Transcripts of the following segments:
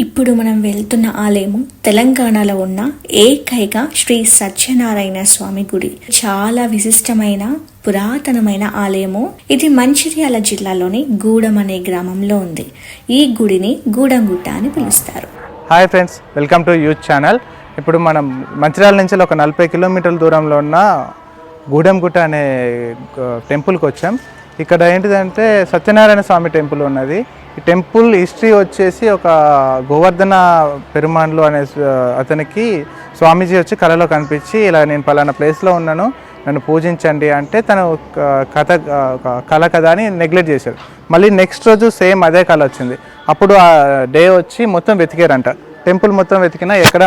ఇప్పుడు మనం వెళ్తున్న ఆలయము తెలంగాణలో ఉన్న ఏకైక శ్రీ సత్యనారాయణ స్వామి గుడి. చాలా విశిష్టమైన పురాతనమైన ఆలయము. ఇది మంచిర్యాల జిల్లాలోని గూడెం అనే గ్రామంలో ఉంది. ఈ గుడిని గూడెంగుట్ట అని పిలుస్తారు. Hi friends, welcome to youth channel. ఇప్పుడు మనం మంచిర్యాల నుంచి ఒక 40 కిలోమీటర్ల దూరంలో ఉన్న గూడెంగుట్ట అనే టెంపుల్కి వచ్చాం. ఇక్కడ ఏంటిదంటే సత్యనారాయణ స్వామి టెంపుల్ ఉన్నది. ఈ టెంపుల్ హిస్టరీ వచ్చేసి ఒక గోవర్ధన పెరుమాన్లు అనే అతనికి స్వామీజీ వచ్చి కళలో కనిపించి ఇలా నేను పలానా ప్లేస్లో ఉన్నాను, నన్ను పూజించండి అంటే తను కళ కదా అని నెగ్లెక్ట్ చేశారు. మళ్ళీ నెక్స్ట్ రోజు సేమ్ అదే కళ వచ్చింది. అప్పుడు ఆ డే వచ్చి మొత్తం వెతికారంట. టెంపుల్ మొత్తం వెతికినా ఎక్కడ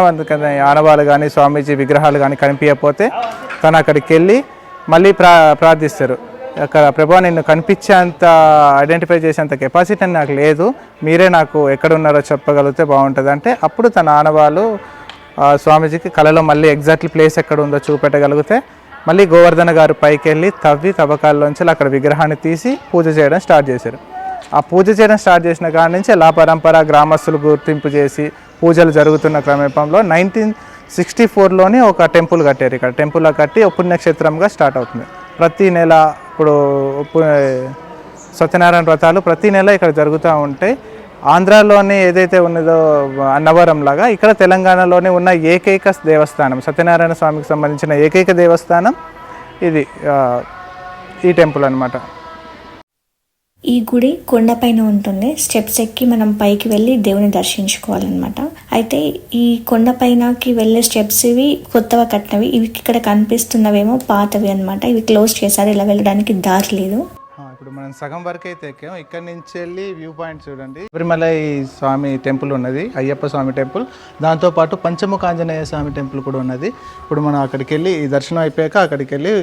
ఆనవాళ్ళు కానీ స్వామీజీ విగ్రహాలు కానీ కనిపించకపోతే తను అక్కడికి వెళ్ళి మళ్ళీ ప్రార్థిస్తారు. అక్కడ ప్రభా నిన్ను కనిపించేంత ఐడెంటిఫై చేసేంత కెపాసిటీ నాకు లేదు, మీరే నాకు ఎక్కడున్నారో చెప్పగలిగితే బాగుంటుంది అంటే అప్పుడు తన ఆనవాళ్ళు స్వామీజీకి కళలో మళ్ళీ ఎగ్జాక్ట్లీ ప్లేస్ ఎక్కడ ఉందో చూపెట్టగలిగితే మళ్ళీ గోవర్ధన గారు పైకి వెళ్ళి తవ్వకాల్లోంచి అక్కడ విగ్రహాన్ని తీసి పూజ చేయడం స్టార్ట్ చేశారు. ఆ పూజ చేయడం స్టార్ట్ చేసిన కాడి నుంచి లా పరంపర గ్రామస్తులు గుర్తింపు చేసి పూజలు జరుగుతున్న క్రమంలో 1964లోనే ఒక టెంపుల్ కట్టారు. ఇక్కడ టెంపుల్ కట్టి పుణ్యక్షేత్రంగా స్టార్ట్ అవుతుంది. ప్రతి నెల ఇప్పుడు సత్యనారాయణ వ్రతాలు ప్రతి నెల ఇక్కడ జరుగుతూ ఉంటాయి. ఆంధ్రాలోనే ఏదైతే ఉన్నదో అన్నవరం లాగా ఇక్కడ తెలంగాణలోనే ఉన్న ఏకైక దేవస్థానం, సత్యనారాయణ స్వామికి సంబంధించిన ఏకైక దేవస్థానం ఇది ఈ టెంపుల్ అన్నమాట. ఈ గుడి కొండపైన ఉంటుంది. స్టెప్స్ ఎక్కి మనం పైకి వెళ్ళి దేవుని దర్శించుకోవాలన్నమాట. అయితే ఈ కొండపైనకి వెళ్ళే స్టెప్స్ ఇవి కొత్తగా కట్టినవి. ఇవి ఇక్కడ కనిపిస్తున్నవేమో పాతవి అన్నమాట. ఇవి క్లోజ్ చేశారు, ఇలా వెళ్ళడానికి దారి లేదు. ఇప్పుడు మనం సగం వరకు అయితే ఎక్కాం. ఇక్కడ నుంచి వెళ్ళి వ్యూ పాయింట్ చూడండి. శబరిమలై స్వామి టెంపుల్ ఉన్నది, అయ్యప్ప స్వామి టెంపుల్. దాంతోపాటు పంచముఖ ఆంజనేయ స్వామి టెంపుల్ కూడా ఉన్నది. ఇప్పుడు మనం అక్కడికి వెళ్ళి ఈ దర్శనం అయిపోయాక అక్కడికి వెళ్ళి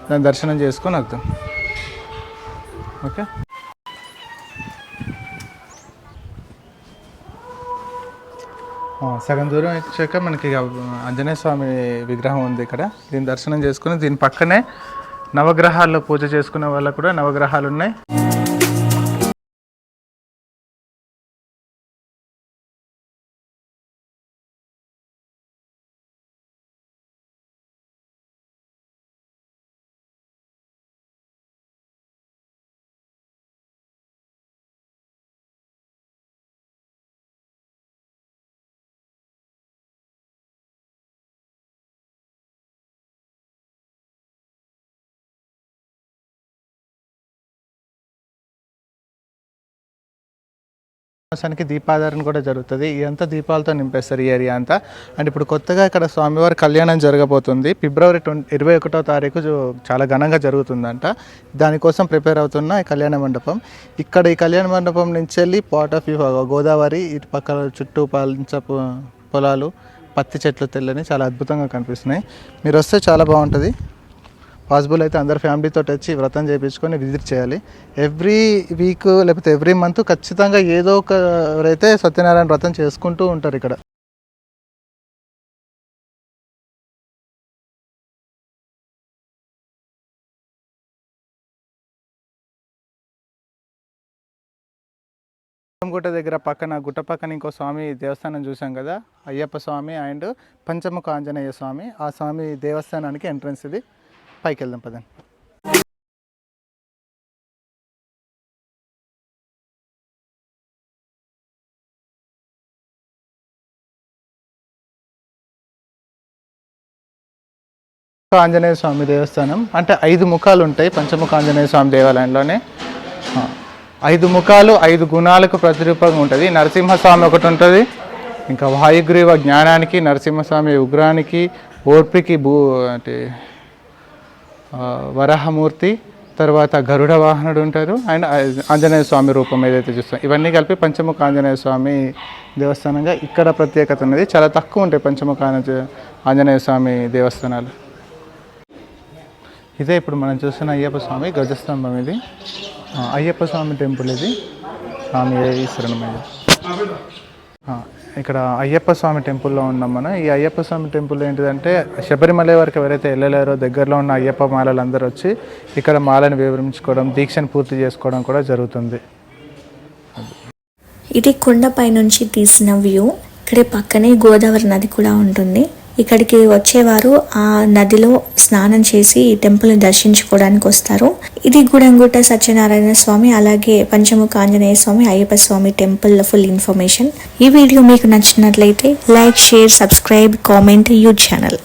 దాని దర్శనం చేసుకొని వద్దాం. ఓకే, సగం దూరం వచ్చాక మనకి ఆంజనేయ స్వామి విగ్రహం ఉంది ఇక్కడ. దీన్ని దర్శనం చేసుకుని దీని పక్కనే నవగ్రహాల్లో పూజ చేసుకునే వాళ్ళకు కూడా నవగ్రహాలు ఉన్నాయి. సంవత్సరానికి దీపాధారణ కూడా జరుగుతుంది. ఇదంతా దీపాలతో నింపేస్తారు ఈ ఏరియా అంతా. అండ్ ఇప్పుడు కొత్తగా ఇక్కడ స్వామివారి కళ్యాణం జరగబోతుంది. ఫిబ్రవరి 21వ తారీఖు చాలా ఘనంగా జరుగుతుందంట. దానికోసం ప్రిపేర్ అవుతున్న ఈ కళ్యాణ మండపం. ఇక్కడ ఈ కళ్యాణ మండపం నుంచి వెళ్ళి పార్ట్ ఆఫ్ గోదావరి, ఇటు పక్కన చుట్టూ పొలాలు, పత్తి చెట్లు తెల్లని చాలా అద్భుతంగా కనిపిస్తున్నాయి. మీరు వస్తే చాలా బాగుంటుంది. పాసిబుల్ అయితే అందరు ఫ్యామిలీతో వచ్చి వ్రతం చేయించుకొని విజిట్ చేయాలి. ఎవ్రీ వీక్ లేకపోతే ఎవ్రీ మంత్ ఖచ్చితంగా ఏదో ఒకరైతే సత్యనారాయణ వ్రతం చేసుకుంటూ ఉంటారు ఇక్కడ. గుట్ట దగ్గర గుట్ట పక్కన ఇంకో స్వామి దేవస్థానం చూసాం కదా, అయ్యప్ప స్వామి అండ్ పంచముఖ ఆంజనేయ స్వామి. ఆ స్వామి దేవస్థానానికి ఎంట్రన్స్ ఇది. పైకి వెళ్దాం పదండి. ఆంజనేయ స్వామి దేవస్థానం అంటే 5 ముఖాలు ఉంటాయి పంచముఖ ఆంజనేయ స్వామి దేవాలయంలోనే. 5 ముఖాలు 5 గుణాలకు ప్రతిరూపంగా ఉంటుంది. నరసింహస్వామి ఒకటి ఉంటుంది, ఇంకా వాయుగ్రీవ జ్ఞానానికి, నరసింహస్వామి ఉగ్రానికి, ఓర్పికి అంటే వరాహమూర్తి, తర్వాత గరుడ వాహనుడు ఉంటారు, అండ్ ఆంజనేయ స్వామి రూపం ఏదైతే చూస్తాం ఇవన్నీ కలిపి పంచముఖ ఆంజనేయ స్వామి దేవస్థానంగా ఇక్కడ ప్రత్యేకత ఉన్నది. చాలా తక్కువ ఉంటాయి పంచముఖ ఆంజనేయ స్వామి దేవస్థానాలు. ఇదే ఇప్పుడు మనం చూస్తున్న అయ్యప్ప స్వామి గజస్తంభం. ఇది అయ్యప్ప స్వామి టెంపుల్. ఇది స్వామి ఈశ్వరుని మీద. ఇక్కడ అయ్యప్ప స్వామి టెంపుల్లో ఉన్నాం మనం. ఈ అయ్యప్ప స్వామి టెంపుల్ ఏంటిదంటే శబరిమల వరకు ఎవరైతే వెళ్ళలేరో దగ్గరలో ఉన్న అయ్యప్ప మాలలందరూ వచ్చి ఇక్కడ మాలను వివరించుకోవడం, దీక్షను పూర్తి చేసుకోవడం కూడా జరుగుతుంది. ఇది కొండపై నుంచి తీసిన వ్యూ. ఇక్కడ పక్కనే గోదావరి నది కూడా ఉంటుంది. ఇక్కడికి వచ్చేవారు ఆ నదిలో స్నానం చేసి ఈ టెంపుల్ ని దర్శించుకోవడానికి వస్తారు. ఇది గూడెంగుట్ట సత్యనారాయణ స్వామి, అలాగే పంచముఖ ఆంజనేయ స్వామి, అయ్యప్ప స్వామి టెంపుల్ ఫుల్ ఇన్ఫర్మేషన్. ఈ వీడియో మీకు నచ్చినట్లయితే like, share, subscribe, comment YouTube channel.